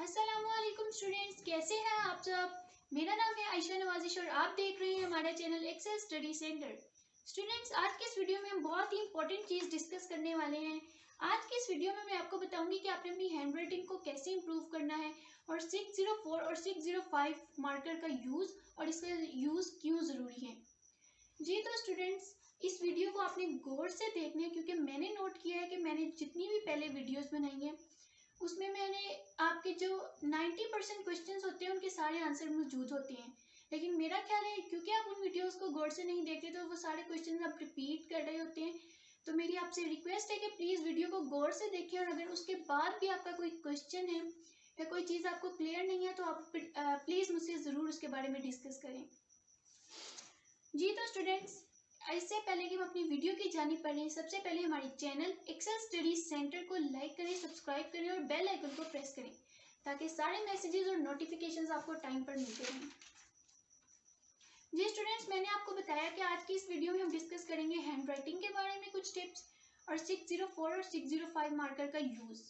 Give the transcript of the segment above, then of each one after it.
अस्सलामुअलैकुम स्टूडेंट्स, कैसे हैं आप सब। मेरा नाम है आयशा नवाजिश और आप देख रहे हैं हमारा channel Excel Study Centre. Students, आज के इस वीडियो में हम बहुत ही इंपॉर्टेंट चीज़ डिस्कस करने वाले हैं। आज के इस वीडियो में मैं आपको बताऊंगी कि आपने अपनी हैंड राइटिंग को कैसे इंप्रूव करना है और 604 और 605 मार्कर का यूज़ और इसका यूज़ क्यों ज़रूरी है। जी तो स्टूडेंट्स, इस वीडियो को आपने गौर से देखना है क्योंकि मैंने नोट किया है कि मैंने जितनी भी पहले वीडियोस बनाई हैं उसमें मैंने आपके जो 90% क्वेश्चंस होते हैं उनके सारे आंसर मौजूद होते हैं। लेकिन मेरा ख्याल है क्योंकि आप उन वीडियोस को गौर से नहीं देखते तो वो सारे क्वेश्चंस आप रिपीट कर रहे होते हैं। तो मेरी आपसे रिक्वेस्ट है कि प्लीज़ वीडियो को गौर से देखें और अगर उसके बाद भी आपका कोई क्वेश्चन है या कोई चीज़ आपको क्लियर नहीं है तो आप प्लीज़ मुझसे ज़रूर उसके बारे में डिस्कस करें। जी तो स्टूडेंट्स, इससे पहले कि हम अपनी वीडियो की जानिब बढ़ें, सबसे पहले हमारे चैनल एक्सेल स्टडी सेंटर को लाइक करें, सब्सक्राइब करें और बेल आइकन को प्रेस करें ताकि सारे मैसेजेस और नोटिफिकेशंस आपको टाइम पर मिलते रहें। जी स्टूडेंट्स, मैंने आपको बताया कि आज की इस वीडियो में हम डिस्कस करेंगे हैंड राइटिंग के बारे में कुछ टिप्स और 604 और 605 मार्कर का यूज़।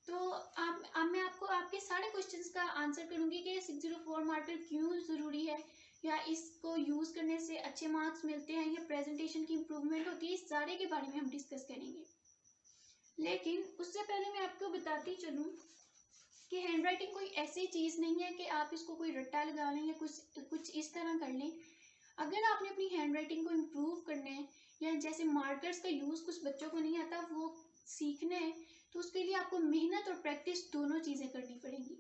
तो मैं आपको आपके सारे क्वेश्चंस का आंसर करूंगी कि 604 मार्कर क्यों ज़रूरी है या इसको यूज़ करने से अच्छे मार्क्स मिलते हैं या प्रेजेंटेशन की इम्प्रूवमेंट होती है, इस सारे के बारे में हम डिस्कस करेंगे। लेकिन उससे पहले मैं आपको बताती चलूँ कि हैंड राइटिंग कोई ऐसी चीज़ नहीं है कि आप इसको कोई रट्टा लगा लें या कुछ इस तरह कर लें। अगर आपने अपनी हैंड राइटिंग को इम्प्रूव करना है या जैसे मार्कर्स का यूज़ कुछ बच्चों को नहीं आता वो सीखना है तो उसके लिए आपको मेहनत और प्रैक्टिस दोनों चीज़ें करनी पड़ेंगी।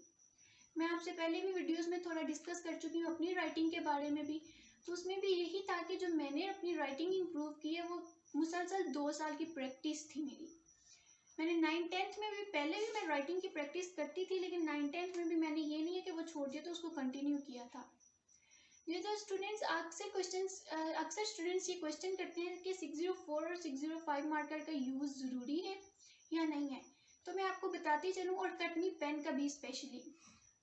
मैं आपसे पहले भी वीडियोस में थोड़ा डिस्कस कर चुकी हूँ अपनी राइटिंग के बारे में भी, तो उसमें भी यही था कि जो मैंने अपनी राइटिंग इम्प्रूव की है वो मुसलसल 2 साल की प्रैक्टिस थी मेरी। मैंने 9th-10th में भी पहले भी मैं राइटिंग की प्रैक्टिस करती थी, लेकिन 9th-10th में भी मैंने ये नहीं है कि वो छोड़ दिया तो उसको कंटिन्यू किया था। ये तो स्टूडेंट्स अक्सर स्टूडेंट्स ये क्वेश्चन करते हैं कि 604 और 605 मार्कर का यूज़ ज़रूरी है या नहीं है। तो मैं आपको बताती चलूँ, और कटनी पेन का भी स्पेशली।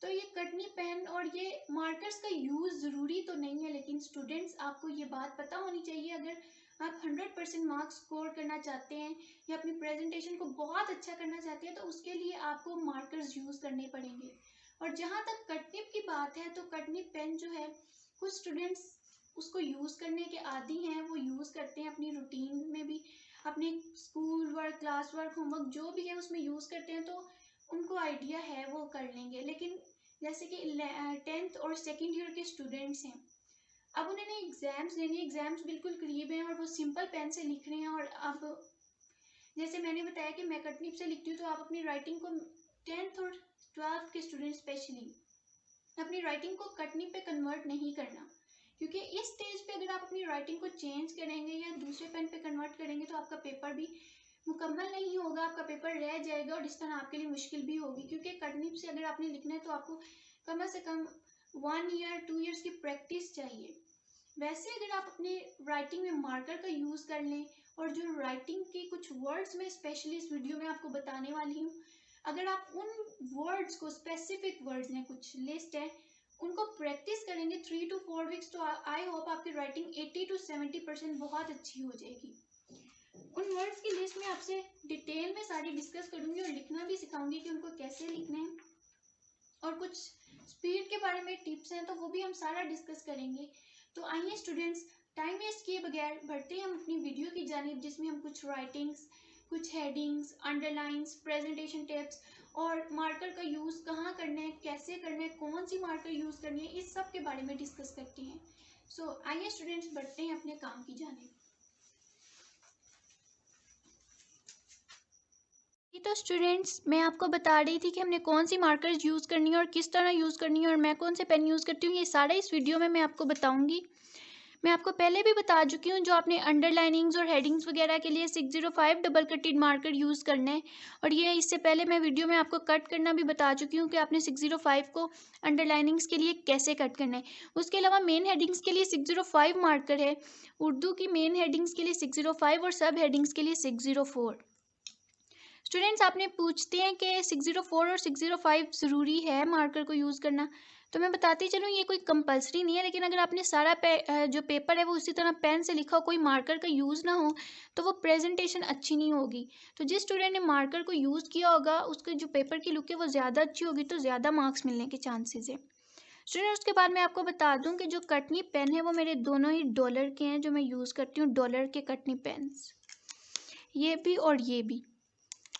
तो ये कटनी पेन और ये मार्कर्स का यूज़ ज़रूरी तो नहीं है, लेकिन स्टूडेंट्स आपको ये बात पता होनी चाहिए। अगर आप 100% मार्क्स स्कोर करना चाहते हैं या अपनी प्रेजेंटेशन को बहुत अच्छा करना चाहते हैं तो उसके लिए आपको मार्कर्स यूज़ करने पड़ेंगे। और जहाँ तक कटनिप की बात है तो कटनिप पेन जो है, कुछ स्टूडेंट्स उसको यूज़ करने के आदी हैं, वो यूज़ करते हैं अपनी रूटीन में भी, अपने school work, class work, homework जो भी है उसमें यूज़ करते हैं, तो उनको आइडिया है वो कर लेंगे। लेकिन जैसे कि 10th और 2nd ईयर के स्टूडेंट्स हैं, अब उन्होंने एग्ज़ाम्स लेने, एग्ज़ाम्स बिल्कुल करीब हैं और वो सिंपल पेन से लिख रहे हैं। और अब जैसे मैंने बताया कि मैं कटनिप से लिखती हूँ, तो आप अपनी राइटिंग को 10th और 12th के स्टूडेंट स्पेशली अपनी राइटिंग को कटनिप पे कन्वर्ट नहीं करना, क्योंकि इस स्टेज पे अगर आप अपनी राइटिंग को चेंज करेंगे या दूसरे पेन पे कन्वर्ट करेंगे तो आपका पेपर भी मुकम्मल नहीं होगा, आपका पेपर रह जाएगा और इस तरह आपके लिए मुश्किल भी होगी। क्योंकि कटनिप से अगर आपने लिखना है तो आपको कम से कम 1 ईयर 2 ईयर्स की प्रैक्टिस चाहिए। वैसे अगर आप अपने राइटिंग में मार्कर का यूज़ कर लें और जो राइटिंग के कुछ वर्ड्स में स्पेशली इस वीडियो में आपको बताने वाली हूँ, अगर आप उन वर्ड्स को, स्पेसिफिक वर्ड्स हैं, कुछ लिस्ट है, उनको प्रैक्टिस करेंगे 3 to 4 वीक्स, तो आई होप आपकी राइटिंग 80 to 70% बहुत अच्छी हो जाएगी। उन वर्ड्स की लिस्ट में आपसे डिटेल में सारी डिस्कस करूंगी और लिखना भी सिखाऊंगी कि उनको कैसे लिखना है, और कुछ स्पीड के बारे में टिप्स हैं तो वो भी हम सारा डिस्कस करेंगे। तो आइए स्टूडेंट्स, टाइम वेस्ट किए बगैर बढ़ते हैं हम अपनी वीडियो की जानिब, जिसमें हम कुछ राइटिंग्स, कुछ हेडिंग्स, अंडरलाइंस, प्रेजेंटेशन टिप्स और मार्कर का यूज़ कहाँ करना है, कैसे करना है, कौन सी मार्कर यूज़ करनी है, इस सब के बारे में डिस्कस करते हैं। सो आइए स्टूडेंट्स, बढ़ते हैं अपने काम की जानिब। तो स्टूडेंट्स, मैं आपको बता रही थी कि हमने कौन सी मार्कर्स यूज़ करनी है और किस तरह यूज़ करनी है और मैं कौन से पेन यूज़ करती हूँ, ये सारा इस वीडियो में मैं आपको बताऊंगी। मैं आपको पहले भी बता चुकी हूँ, जो आपने अंडरलाइनिंग्स और हेडिंग्स वगैरह के लिए 605 डबल कटेड मार्कर यूज़ करना है। और ये इससे पहले मैं वीडियो में आपको कट करना भी बता चुकी हूँ कि आपने 605 को अंडरलाइनिंग्स के लिए कैसे कट करना है। उसके अलावा मेन हेडिंग्स के लिए 605 मार्कर है, उर्दू की मेन हेडिंग्स के लिए 605 और सब हेडिंग्स के लिए 604। स्टूडेंट्स, आपने पूछते हैं कि 604 और 605 ज़रूरी है मार्कर को यूज़ करना, तो मैं बताती चलूँ ये कोई कंपलसरी नहीं है, लेकिन अगर आपने सारा जो पेपर है वो उसी तरह पेन से लिखा हो, कोई मार्कर का यूज़ ना हो, तो वो प्रेजेंटेशन अच्छी नहीं होगी। तो जिस स्टूडेंट ने मार्कर को यूज़ किया होगा उसके जो पेपर की लुक है वो ज़्यादा अच्छी होगी, तो ज़्यादा मार्क्स मिलने के चांसेस है। स्टूडेंट उसके बाद मैं आपको बता दूं कि जो कटनी पेन है वो मेरे दोनों ही डॉलर के हैं, जो मैं यूज़ करती हूँ, डॉलर के कटनी पेन्स, ये भी और ये भी।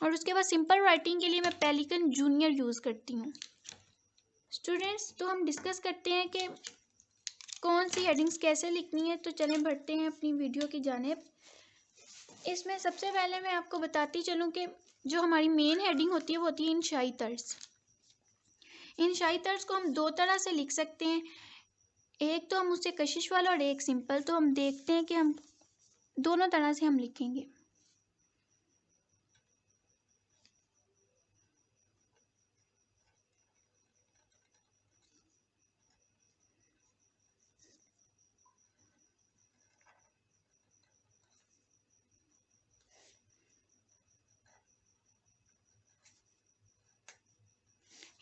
और उसके बाद सिंपल राइटिंग के लिए मैं पेलिकन जूनियर यूज़ करती हूँ। स्टूडेंट्स, तो हम डिस्कस करते हैं कि कौन सी हेडिंग्स कैसे लिखनी है। तो चलें बढ़ते हैं अपनी वीडियो की जानिब। इसमें सबसे पहले मैं आपको बताती चलूँ कि जो हमारी मेन हेडिंग होती है वो होती है इंशाई तर्ज। इंशाई तर्ज को हम दो तरह से लिख सकते हैं, एक तो हम उससे कशिश वाला और एक सिंपल। तो हम देखते हैं कि हम दोनों तरह से हम लिखेंगे।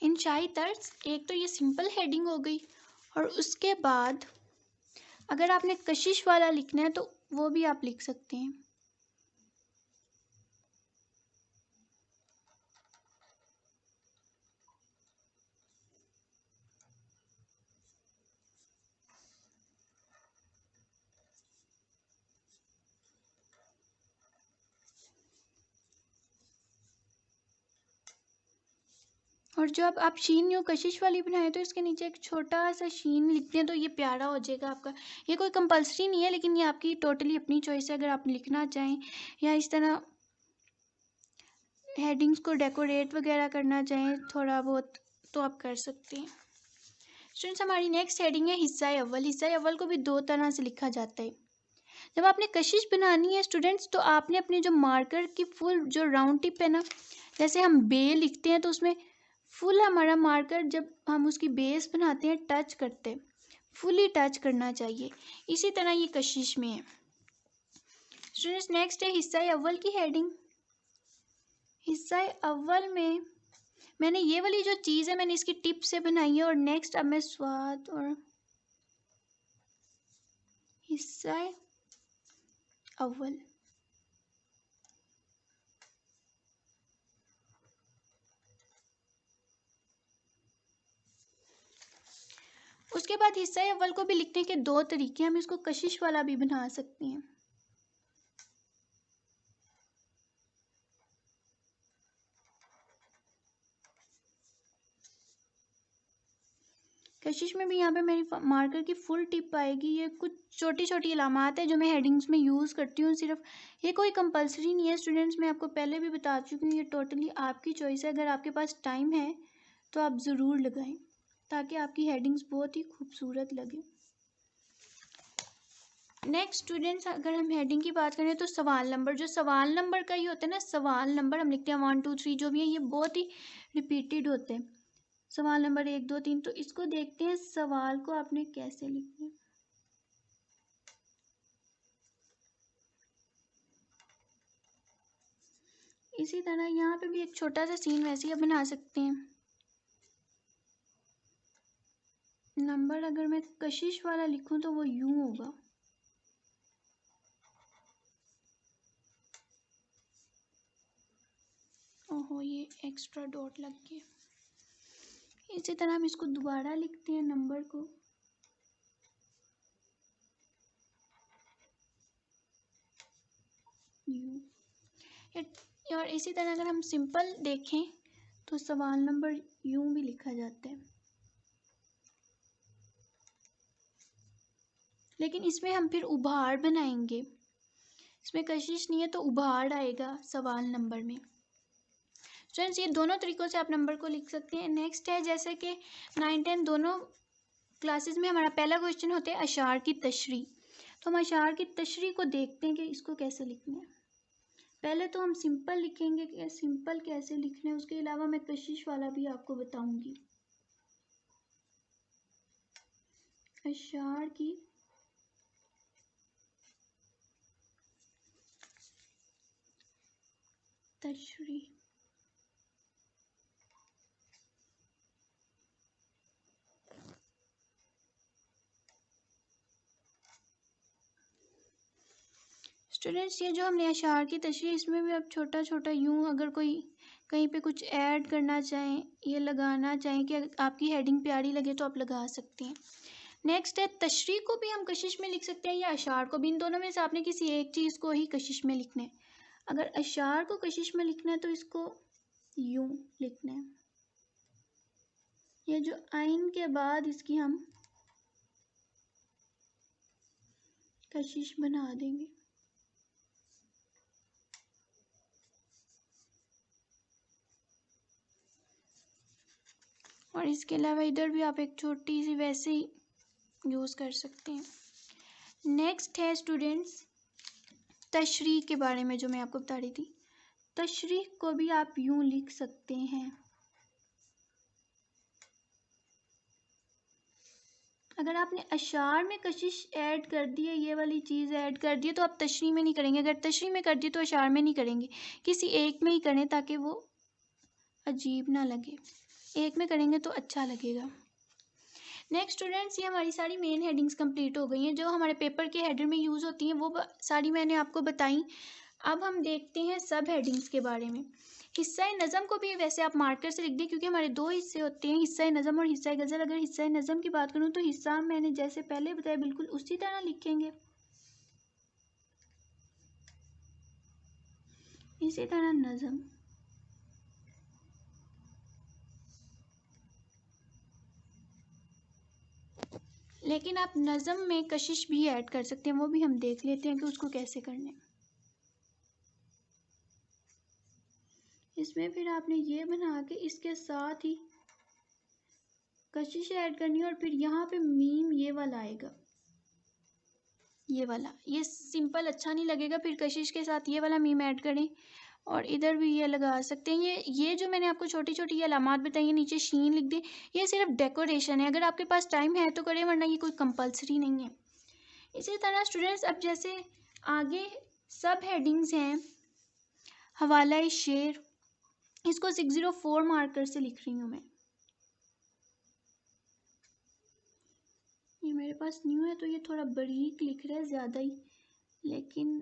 इंशाई तर्ज, एक तो ये सिंपल हेडिंग हो गई, और उसके बाद अगर आपने कशिश वाला लिखना है तो वो भी आप लिख सकते हैं। और जब आप शीन न्यू कशिश वाली बनाए तो इसके नीचे एक छोटा सा शीन लिख दें तो ये प्यारा हो जाएगा आपका। ये कोई कंपलसरी नहीं है, लेकिन ये आपकी टोटली अपनी चॉइस है। अगर आप लिखना चाहें या इस तरह हेडिंग्स को डेकोरेट वगैरह करना चाहें थोड़ा बहुत, तो आप कर सकते हैं। स्टूडेंट्स, हमारी नेक्स्ट हेडिंग है हिस्सा अव्वल। हिस्सा अव्वल को भी दो तरह से लिखा जाता है। जब आपने कशिश बनानी है स्टूडेंट्स, तो आपने अपने जो मार्कर की फुल जो राउंड टिप है ना, जैसे हम बे लिखते हैं तो उसमें फुल हमारा मार्कर जब हम उसकी बेस बनाते हैं टच करते हैं, फुली टच करना चाहिए। इसी तरह ये कशिश में है। स्टूडेंट्स, नेक्स्ट है हिस्सा अव्वल की हेडिंग। हिस्सा अव्वल में मैंने ये वाली जो चीज़ है मैंने इसकी टिप से बनाई है। और नेक्स्ट अब मैं स्वाद और हिस्सा अव्वल, उसके बाद हिस्सा अव्वल को भी लिखने के दो तरीके, हम इसको कशिश वाला भी बना सकते हैं। कशिश में भी यहाँ पे मेरी मार्कर की फुल टिप आएगी। ये कुछ छोटी छोटी अलामात है जो मैं हेडिंग्स में यूज़ करती हूँ सिर्फ। ये कोई कंपलसरी नहीं है स्टूडेंट्स, मैं आपको पहले भी बता चुकी हूँ। ये टोटली आपकी चॉइस है। अगर आपके पास टाइम है तो आप ज़रूर लगाएं ताकि आपकी हेडिंग्स बहुत ही खूबसूरत लगे। नेक्स्ट स्टूडेंट्स, अगर हम हेडिंग की बात करें तो सवाल नंबर, जो सवाल नंबर का ही होता है ना, सवाल नंबर हम लिखते हैं 1 2 3 जो भी है, ये बहुत ही रिपीटेड होते हैं। सवाल नंबर 1 2 3, तो इसको देखते हैं सवाल को आपने कैसे लिखना है। इसी तरह यहाँ पे भी एक छोटा सा सीन वैसे ही बना सकते हैं। नंबर अगर मैं कशिश वाला लिखूं तो वो यूं होगा। ओहो, ये एक्स्ट्रा डॉट लग गया। इसी तरह हम इसको दोबारा लिखते हैं नंबर को। यू। और इसी तरह अगर हम सिंपल देखें तो सवाल नंबर यूं भी लिखा जाता है, लेकिन इसमें हम फिर उभार बनाएंगे। इसमें कशिश नहीं है तो उभार आएगा सवाल नंबर में। फ्रेंड्स, ये दोनों तरीक़ों से आप नंबर को लिख सकते हैं। नेक्स्ट है जैसे कि 9 10 दोनों क्लासेस में हमारा पहला क्वेश्चन होता है अशार की तशरीह। तो हम अशार की तशरीह को देखते हैं कि इसको कैसे लिखना है। पहले तो हम सिंपल लिखेंगे कि सिंपल कैसे लिखना है, उसके अलावा मैं कशिश वाला भी आपको बताऊंगी। अशार की तशरीह। स्टूडेंट्स ये जो हमने अशार की तशरीह, इसमें भी आप छोटा छोटा यूँ अगर कोई कहीं पे कुछ ऐड करना चाहें या लगाना चाहें कि आपकी हेडिंग प्यारी लगे तो आप लगा सकते हैं। नेक्स्ट है तशरीह को भी हम कशिश में लिख सकते हैं या अशार को भी। इन दोनों में से आपने किसी एक चीज़ को ही कशिश में लिखना है। अगर अशार को कशिश में लिखना है तो इसको यूँ लिखना है। ये जो आइन के बाद इसकी हम कशिश बना देंगे। और इसके अलावा इधर भी आप एक छोटी सी वैसे ही यूज़ कर सकते हैं। नेक्स्ट है स्टूडेंट्स तशरीह के बारे में जो मैं आपको बता रही थी। तशरीह को भी आप यूँ लिख सकते हैं। अगर आपने अशार में कशिश ऐड कर दी है, ये वाली चीज़ ऐड कर दी है, तो आप तशरीह में नहीं करेंगे। अगर तशरीह में कर दी तो अशार में नहीं करेंगे, किसी एक में ही करें ताकि वो अजीब ना लगे। एक में करेंगे तो अच्छा लगेगा। नेक्स्ट स्टूडेंट्स ये हमारी सारी मेन हेडिंग्स कंप्लीट हो गई हैं जो हमारे पेपर के हेडर में यूज़ होती हैं, वो सारी मैंने आपको बताई। अब हम देखते हैं सब हेडिंग्स के बारे में। हिस्सा नज़म को भी वैसे आप मार्कर से लिख दें क्योंकि हमारे दो हिस्से होते हैं, हिस्सा नज़म और हिस्सा गज़ल। अगर हिस्सा नज़म की बात करूँ तो हिस्सा मैंने जैसे पहले बताया बिल्कुल उसी तरह लिखेंगे, इसी तरह नज़म। लेकिन आप नज़म में कशिश भी ऐड कर सकते हैं, वो भी हम देख लेते हैं कि उसको कैसे करना है। इसमें फिर आपने ये बना के इसके साथ ही कशिश ऐड करनी है और फिर यहाँ पे मीम ये वाला आएगा, ये वाला। ये सिंपल अच्छा नहीं लगेगा, फिर कशिश के साथ ये वाला मीम ऐड करें और इधर भी ये लगा सकते हैं। ये जो मैंने आपको छोटी छोटी ये अलामात बताई है, नीचे शीन लिख दें, ये सिर्फ डेकोरेशन है। अगर आपके पास टाइम है तो करें, वरना ये कोई कंपलसरी नहीं है। इसी तरह स्टूडेंट्स अब जैसे आगे सब हेडिंग्स हैं, हवाला शेर, इसको 604 मार्कर से लिख रही हूँ मैं। ये मेरे पास न्यू है तो ये थोड़ा बारीक लिख रहा है ज़्यादा ही, लेकिन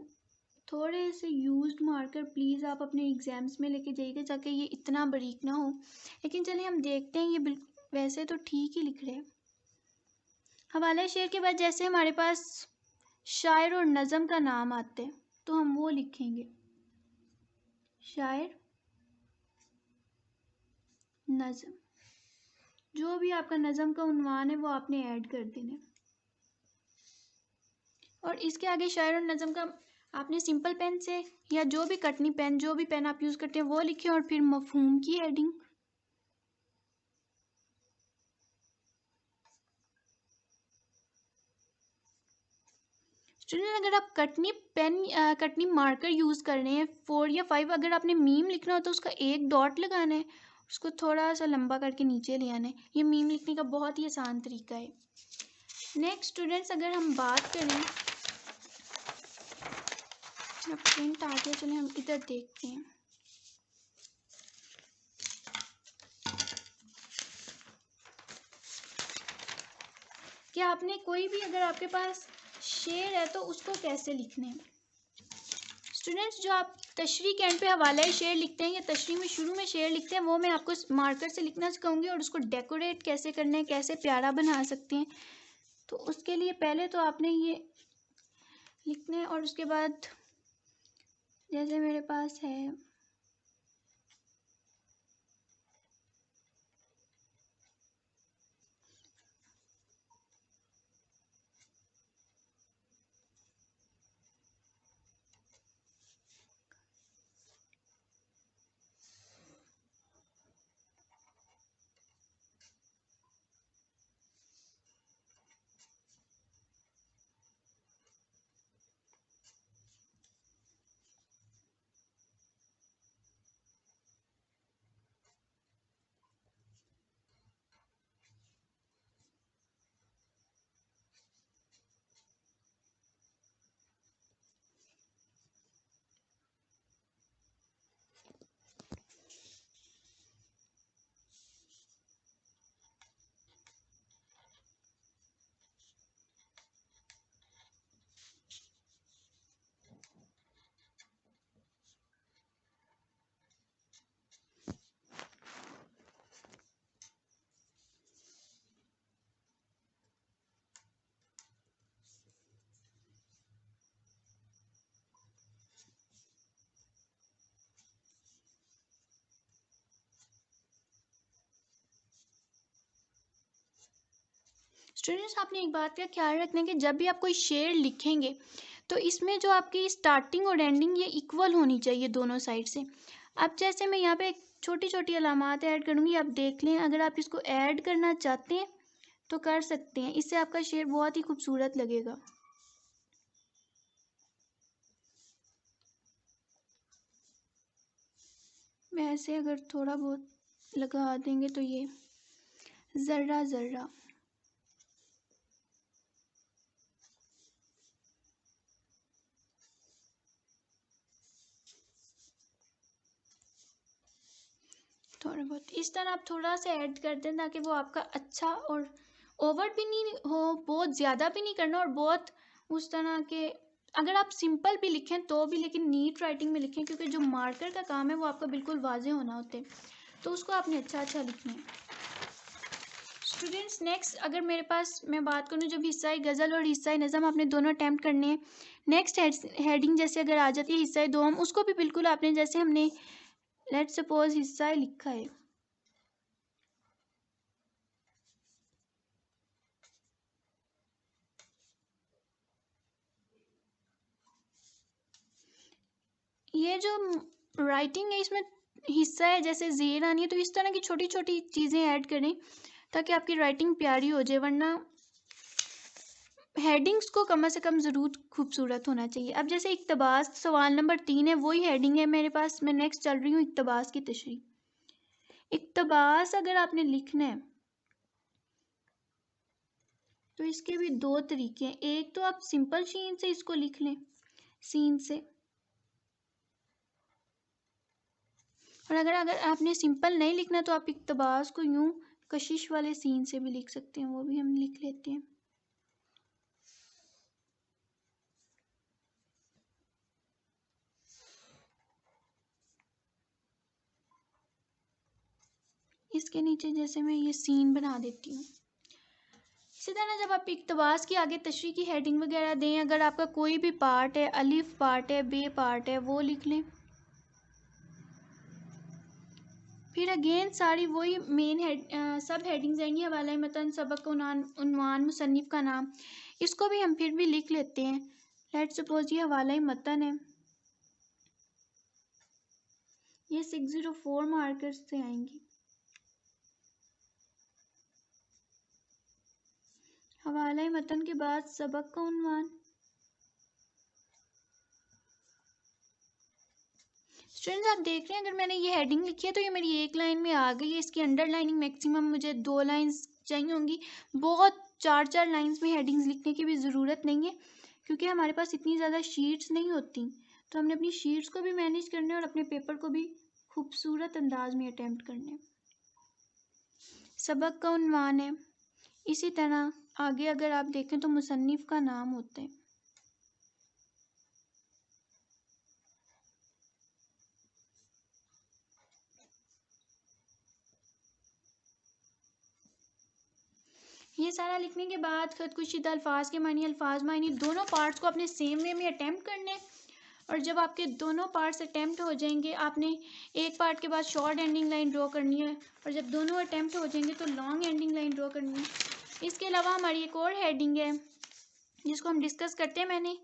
थोड़े से यूज्ड मार्कर प्लीज़ आप अपने एग्ज़ाम्स में लेके जाइएगा ताकि ये इतना बारीक ना हो। लेकिन चलिए हम देखते हैं, ये बिल्कुल वैसे तो ठीक ही लिख रहे हैं। हवाला शेर के बाद जैसे हमारे पास शायर और नज़म का नाम आता है तो हम वो लिखेंगे, शायर नज़म। जो भी आपका नज़म का उन्वान है वो आपने ऐड कर देना। और इसके आगे शायर और नज़म का आपने सिंपल पेन से या जो भी कटनी पेन, जो भी पेन आप यूज़ करते हैं वो लिखें और फिर मफहूम की हेडिंग। स्टूडेंट अगर आप कटनी पेन कटनी मार्कर यूज़ कर रहे हैं 4 या 5, अगर आपने मीम लिखना हो तो उसका एक डॉट लगाना है, उसको थोड़ा सा लंबा करके नीचे ले आना है। ये मीम लिखने का बहुत ही आसान तरीका है। नेक्स्ट स्टूडेंट्स अगर हम बात करें, प्रिंट आ गया, चलिए हम इधर देखते हैं। कि आपने कोई भी अगर आपके पास शेर है तो उसको कैसे लिखना है। स्टूडेंट्स जो आप तशरीह के एंड पे हवाला शेर लिखते हैं या तशरीह में शुरू में शेर लिखते हैं, वो मैं आपको मार्कर से लिखना सिखाऊंगी और उसको डेकोरेट कैसे करना है, कैसे प्यारा बना सकते हैं। तो उसके लिए पहले तो आपने ये लिखना है और उसके बाद जैसे मेरे पास है स्टूडेंट्स, आपने एक बात का ख्याल रखना है कि जब भी आप कोई शेर लिखेंगे तो इसमें जो आपकी स्टार्टिंग और एंडिंग ये इक्वल होनी चाहिए दोनों साइड से। अब जैसे मैं यहाँ पे छोटी छोटी अलामात ऐड करूँगी, आप देख लें। अगर आप इसको ऐड करना चाहते हैं तो कर सकते हैं, इससे आपका शेर बहुत ही खूबसूरत लगेगा। वैसे अगर थोड़ा बहुत लगा देंगे तो ये ज़र्रा ज़र्रा। थोड़ा बहुत इस तरह आप थोड़ा सा ऐड कर दें ताकि वो आपका अच्छा और ओवर भी नहीं हो, बहुत ज़्यादा भी नहीं करना और बहुत उस तरह के। अगर आप सिंपल भी लिखें तो भी, लेकिन नीट राइटिंग में लिखें, क्योंकि जो मार्कर का काम है वो आपका बिल्कुल वाजे होना होता है, तो उसको आपने अच्छा अच्छा लिखना है। स्टूडेंट्स, नेक्स्ट अगर मेरे पास मैं बात करूँ, जब हिस्सा गज़ल और हिस्सा नज़म आपने दोनों अटैम्प्ट करने हैं। नेक्स्ट हेडिंग जैसे अगर आ जाती है हिस्सा दोम, उसको भी बिल्कुल आपने जैसे हमने लेट्स सपोज हिस्सा लिखा है, ये जो राइटिंग है इसमें हिस्सा है जैसे ज़ेर आनी है, तो इस तरह की छोटी छोटी चीज़ें ऐड करें ताकि आपकी राइटिंग प्यारी हो जाए, वरना हेडिंग्स को कम से कम ज़रूर खूबसूरत होना चाहिए। अब जैसे इक्तबास सवाल नंबर 3 है, वही हेडिंग है मेरे पास। मैं नेक्स्ट चल रही हूँ इक्तबास की तशरीह। इक्तबास अगर आपने लिखना है तो इसके भी दो तरीके हैं। एक तो आप सिंपल शीन से इसको लिख लें, सीन से, और अगर अगर आपने सिंपल नहीं लिखना तो आप इक्तबास को यूं कशिश वाले सीन से भी लिख सकते हैं, वो भी हम लिख लेते हैं। इसके नीचे जैसे मैं ये सीन बना देती हूँ। इसी तरह जब आप इक्तबास की आगे तशरीह की हेडिंग वगैरह दें, अगर आपका कोई भी पार्ट है, अलिफ पार्ट है, बे पार्ट है, वो लिख लें। फिर अगेन सारी वही मेन सब हेडिंग्स आएंगी। हवाला मतन, सबक उन्वान, मुसन्निफ का नाम, इसको भी हम फिर भी लिख लेते हैं। लेट्स सपोज ये हवाला मतन है, ये 604 मार्कर्स से आएंगी। हवाला मतन के बाद सबक का उन्वान। स्टूडेंट्स, आप देख रहे हैं अगर मैंने ये हेडिंग लिखी है तो ये मेरी एक लाइन में आ गई है। इसकी अंडरलाइनिंग मैक्सिमम मुझे 2 लाइंस चाहिए होंगी। बहुत 4-4 लाइंस में हेडिंग्स लिखने की भी ज़रूरत नहीं है, क्योंकि हमारे पास इतनी ज़्यादा शीट्स नहीं होती, तो हमने अपनी शीट्स को भी मैनेज करना है और अपने पेपर को भी खूबसूरत अंदाज में अटैम्प्ट करना है। सबक का उन्वान है। इसी तरह आगे अगर आप देखें तो मुसन्निफ का नाम होता है। ये सारा लिखने के बाद खुदकुशीदा अल्फाज के मानी, अल्फाज मानी, दोनों पार्ट्स को अपने सेम वे में अटैम्प्ट करने। और जब आपके दोनों पार्ट्स अटैम्प्ट हो जाएंगे, आपने एक पार्ट के बाद शॉर्ट एंडिंग लाइन ड्रॉ करनी है, और जब दोनों अटैम्प्ट हो जाएंगे तो लॉन्ग एंडिंग लाइन ड्रॉ करनी है। इसके अलावा हमारी एक और हेडिंग है जिसको हम डिस्कस करते हैं। मैंने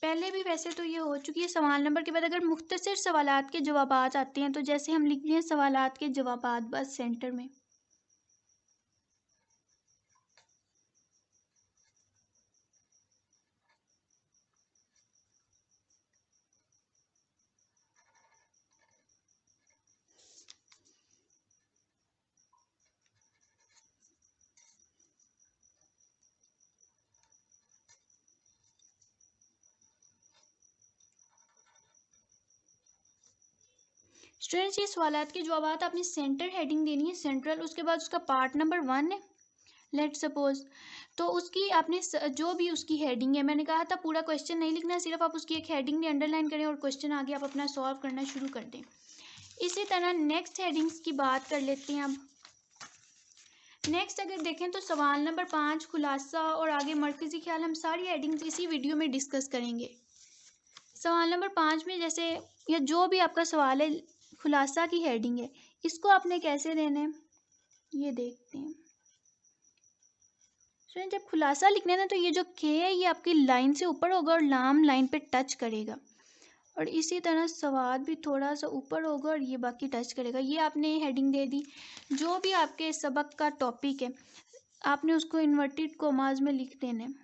पहले भी वैसे तो ये हो चुकी है। सवाल नंबर के बाद अगर मुख्तसर सवालात के जवाबात आते हैं तो जैसे हम लिखते हैं सवालात के जवाबात बस सेंटर में। स्टूडेंट्स, ये सवालात के जवाबात आपने सेंटर हेडिंग देनी है, सेंट्रल। उसके बाद उसका पार्ट नंबर 1 है लेट्स सपोज, तो उसकी आपने जो भी उसकी हेडिंग है, मैंने कहा था पूरा क्वेश्चन नहीं लिखना, सिर्फ आप उसकी एक हेडिंग में अंडरलाइन करें और क्वेश्चन आगे आप अपना सॉल्व करना शुरू कर दें। इसी तरह नेक्स्ट हेडिंग्स की बात कर लेते हैं। अब नेक्स्ट अगर देखें तो सवाल नंबर 5 खुलासा और आगे मरकज़ी ख्याल, हम सारी हेडिंग्स इसी वीडियो में डिस्कस करेंगे। सवाल नंबर 5 में जैसे या जो भी आपका सवाल है, खुलासा की हेडिंग है, इसको आपने कैसे देना है ये देखते हैं। स्टूडेंट जब खुलासा लिखना है ना तो ये जो के है ये आपकी लाइन से ऊपर होगा और लाम लाइन पे टच करेगा, और इसी तरह सवाद भी थोड़ा सा ऊपर होगा और ये बाकी टच करेगा। ये आपने हेडिंग दे दी। जो भी आपके सबक का टॉपिक है आपने उसको इन्वर्टेड कोमाज में लिख देना है।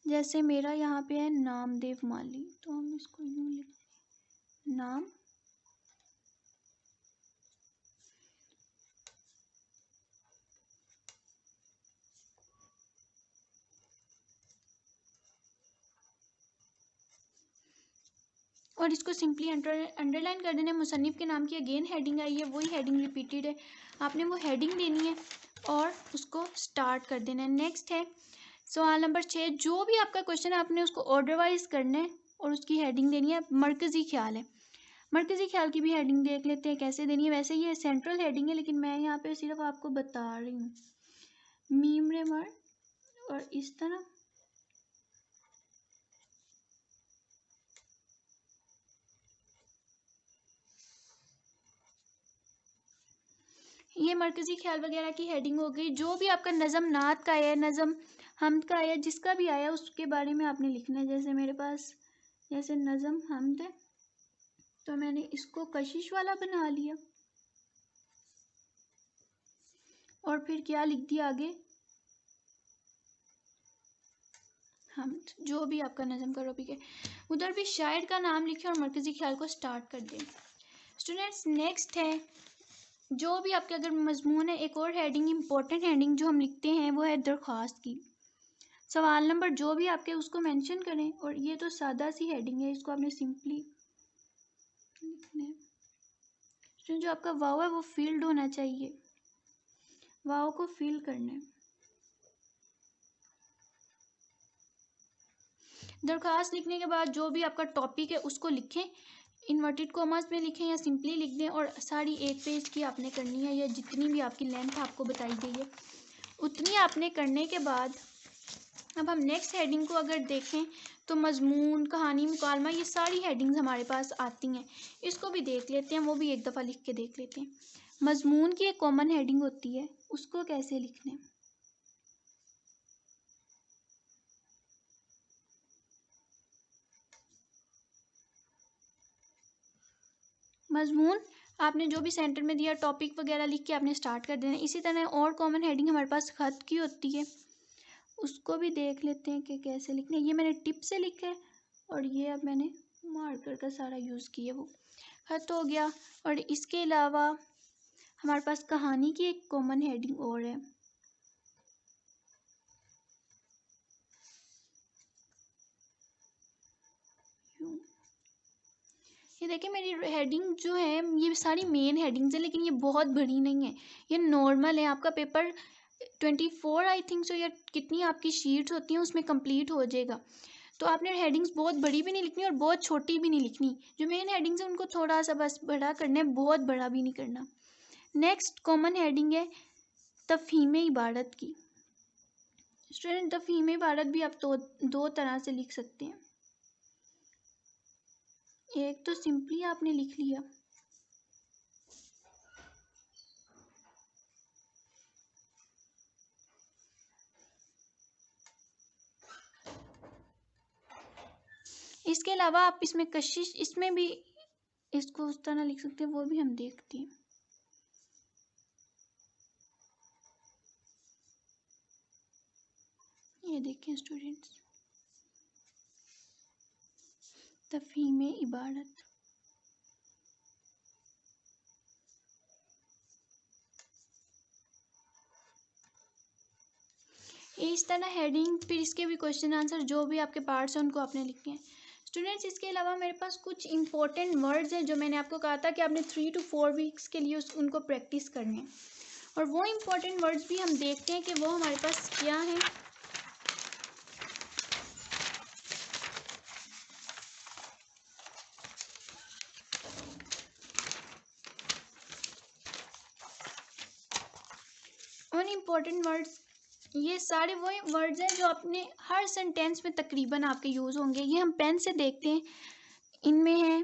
जैसे मेरा यहाँ पे है नामदेव माली, तो हम इसको यूँ लिख नाम और इसको सिंपली अंडरलाइन कर देना है। मुसन्निफ के नाम की अगेन हेडिंग आई है, वही हेडिंग रिपीटेड है, आपने वो हेडिंग देनी है और उसको स्टार्ट कर देना है। नेक्स्ट है सवाल नंबर 6। जो भी आपका क्वेश्चन है आपने उसको ऑर्डर वाइज करना है और उसकी हेडिंग देनी है। मरकज़ी ख्याल है, मरकज़ी ख्याल की भी हेडिंग देख लेते हैं कैसे देनी है। वैसे ये सेंट्रल हेडिंग है लेकिन मैं यहाँ पे सिर्फ आपको बता रही हूँ। मीम रे मर और इस तरह ये मरकज़ी ख्याल वगैरह की हेडिंग हो गई। जो भी आपका नज़म नात का है, नज़म हमद का है, जिसका भी आया उसके बारे में आपने लिखना है। जैसे मेरे पास जैसे नज़म हमद है तो मैंने इसको कशिश वाला बना लिया और फिर क्या लिख दिया आगे हमद। जो भी आपका नज़म का टॉपिक है उधर भी शायर का नाम लिखें और मरकज़ी ख्याल को स्टार्ट कर दें। स्टूडेंट्स नेक्स्ट है जो भी आपके अगर मजमून है, एक और हेडिंग इम्पोर्टेंट हेडिंग जो हम लिखते हैं वो है दरख्वास्त की। सवाल नंबर जो भी आपके उसको मेंशन करें, और ये तो सादा सी हेडिंग है, इसको आपने सिंपली लिखना है। जो आपका वाव है वो फील्ड होना चाहिए, वाव को फिल करना है। दरख्वास्त लिखने के बाद जो भी आपका टॉपिक है उसको लिखें, इन्वर्टेड कॉमास में लिखें या सिंपली लिख दें, और सारी एक पेज की आपने करनी है या जितनी भी आपकी लेंथ आपको बताई गई है उतनी आपने करने के बाद अब हम नेक्स्ट हेडिंग को अगर देखें तो मजमून, कहानी, मुकालमा, ये सारी हेडिंग्स हमारे पास आती हैं। इसको भी देख लेते हैं, वो भी एक दफ़ा लिख के देख लेते हैं। मजमून की एक कॉमन हेडिंग होती है, उसको कैसे लिखना है। मजमून आपने जो भी सेंटर में दिया टॉपिक वगैरह लिख के आपने स्टार्ट कर देना है। इसी तरह और कॉमन हेडिंग हमारे पास ख़त की होती है, उसको भी देख लेते हैं कि कैसे लिखना है। ये मैंने टिप से लिखा है और ये अब मैंने मार्कर का सारा यूज़ किया, वो ख़त हो गया। और इसके अलावा हमारे पास कहानी की एक कॉमन हेडिंग और है, ये देखिए मेरी हेडिंग जो है ये सारी मेन हेडिंग्स है लेकिन ये बहुत बड़ी नहीं है, ये नॉर्मल है। आपका पेपर 24 आई थिंक सो या कितनी आपकी शीट्स होती हैं उसमें कंप्लीट हो जाएगा। तो आपने हेडिंग्स बहुत बड़ी भी नहीं लिखनी और बहुत छोटी भी नहीं लिखनी। जो मेन हेडिंग्स है उनको थोड़ा सा बस बड़ा करना है, बहुत बड़ा भी नहीं करना। नेक्स्ट कॉमन हेडिंग है तफहीम इबारत की। स्टूडेंट तफहीम इबारत भी आप दो तरह से लिख सकते हैं। एक तो सिंपली आपने लिख लिया, इसके अलावा आप इसमें कशिश, इसमें भी इसको उस तरह लिख सकते हैं, वो भी हम देखते हैं। ये देखें स्टूडेंट्स, तफहीम इबारत, इस तरह हेडिंग, फिर इसके भी क्वेश्चन आंसर जो भी आपके पार्ट्स हैं उनको आपने लिखे हैं। स्टूडेंट्स इसके अलावा मेरे पास कुछ इंपॉर्टेंट वर्ड्स हैं जो मैंने आपको कहा था कि आपने 3 to 4 वीक्स के लिए उनको प्रैक्टिस करने हैं, और वो इंपॉर्टेंट वर्ड्स भी हम देखते हैं कि वो हमारे पास क्या हैं। उन इम्पोर्टेंट वर्ड्स, ये सारे वो वर्ड्स हैं जो अपने हर सेंटेंस में तकरीबन आपके यूज़ होंगे। ये हम पेन से देखते हैं, इनमें है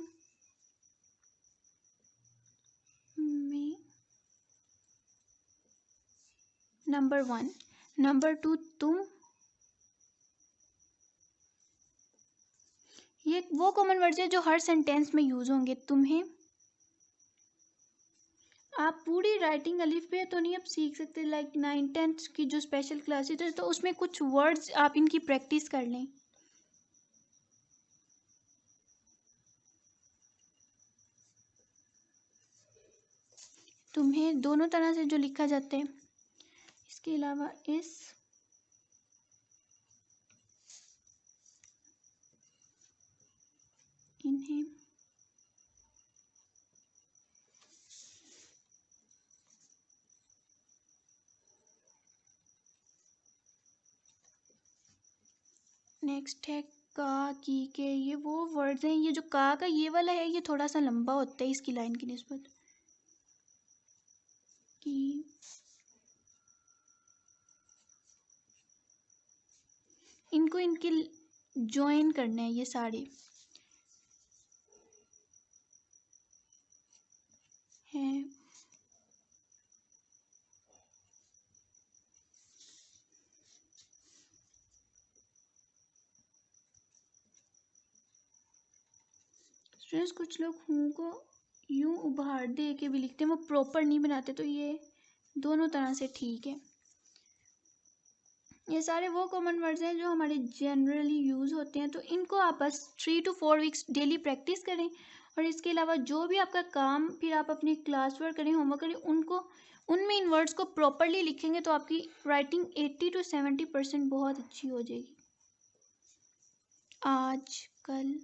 नंबर 1 नंबर 2 तुम, ये वो कॉमन वर्ड्स है जो हर सेंटेंस में यूज होंगे। तुम्हें, आप पूरी राइटिंग अलिफ पे तो नहीं आप सीख सकते, लाइक 9th-10th की जो स्पेशल क्लासेस है तो उसमें कुछ वर्ड्स आप इनकी प्रैक्टिस कर लें। तुम्हें दोनों तरह से जो लिखा जाता है, इसके अलावा इस, इन्हें, नेक्स्ट है का, की, के, ये वो वर्ड्स हैं। ये जो का ये वाला है ये थोड़ा सा लंबा होता है इसकी लाइन की निस्बत। की, इनको इनके ज्वाइन करना है ये सारे हैं। स्टूडेंट्स कुछ लोग हूँ को यूं उभार दे के भी लिखते हैं, वो प्रॉपर नहीं बनाते, तो ये दोनों तरह से ठीक है। ये सारे वो कॉमन वर्ड्स हैं जो हमारे जनरली यूज़ होते हैं, तो इनको आप बस 3 to 4 वीक्स डेली प्रैक्टिस करें। और इसके अलावा जो भी आपका काम फिर आप अपनी क्लास वर्क करें, होमवर्क करें, उनको उनमें इन वर्ड्स को प्रॉपरली लिखेंगे तो आपकी राइटिंग 80 to 70% बहुत अच्छी हो जाएगी। आज, कल,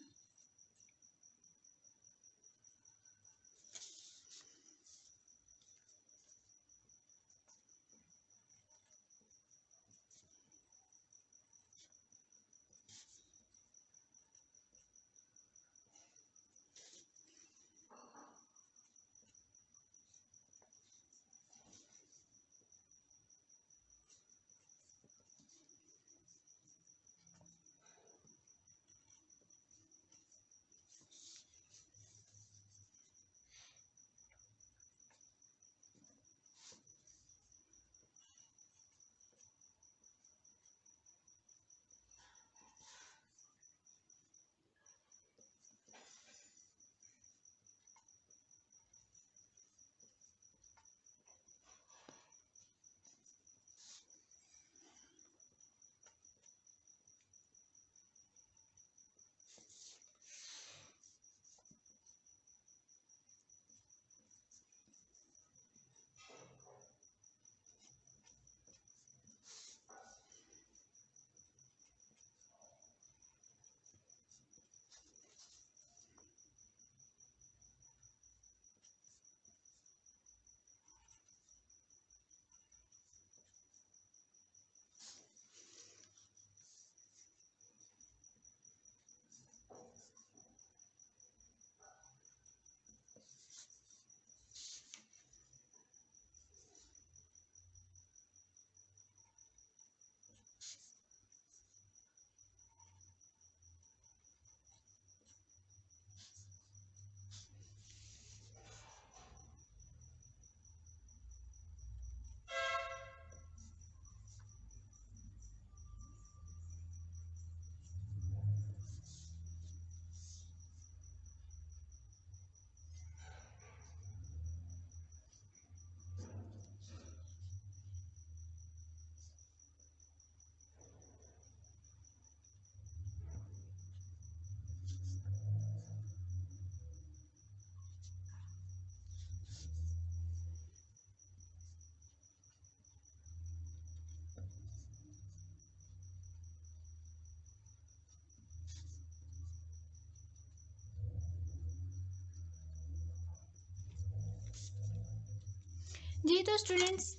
जी। तो स्टूडेंट्स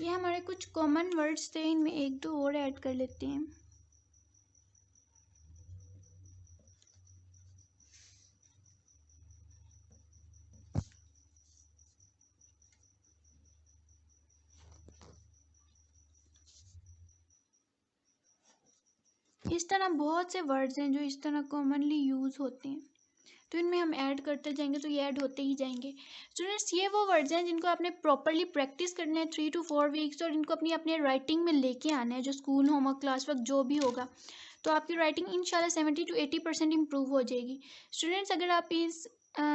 ये हमारे कुछ कॉमन वर्ड्स थे, इनमें एक दो और ऐड कर लेते हैं। इस तरह बहुत से वर्ड्स हैं जो इस तरह कॉमनली यूज़ होते हैं। तो इनमें हम ऐड करते जाएंगे तो ये ऐड होते ही जाएंगे। स्टूडेंट्स, ये वो वर्ड्स हैं जिनको आपने प्रॉपरली प्रैक्टिस करना है 3 to 4 वीक्स, और इनको अपने राइटिंग में लेके आना है, जो स्कूल होमवर्क क्लास वर्क जो भी होगा, तो आपकी राइटिंग इंशाल्लाह 70 to 80% इम्प्रूव हो जाएगी। स्टूडेंट्स, अगर आप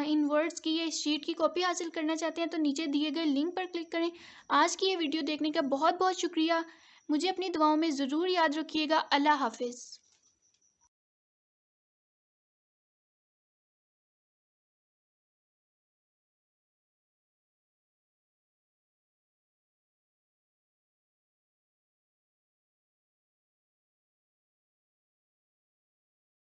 इन वर्ड्स की या इस शीट की कॉपी हासिल करना चाहते हैं तो नीचे दिए गए लिंक पर क्लिक करें। आज की ये वीडियो देखने का बहुत बहुत शुक्रिया। मुझे अपनी दुआओं में ज़रूर याद रखिएगा। अल्लाह हाफिज़।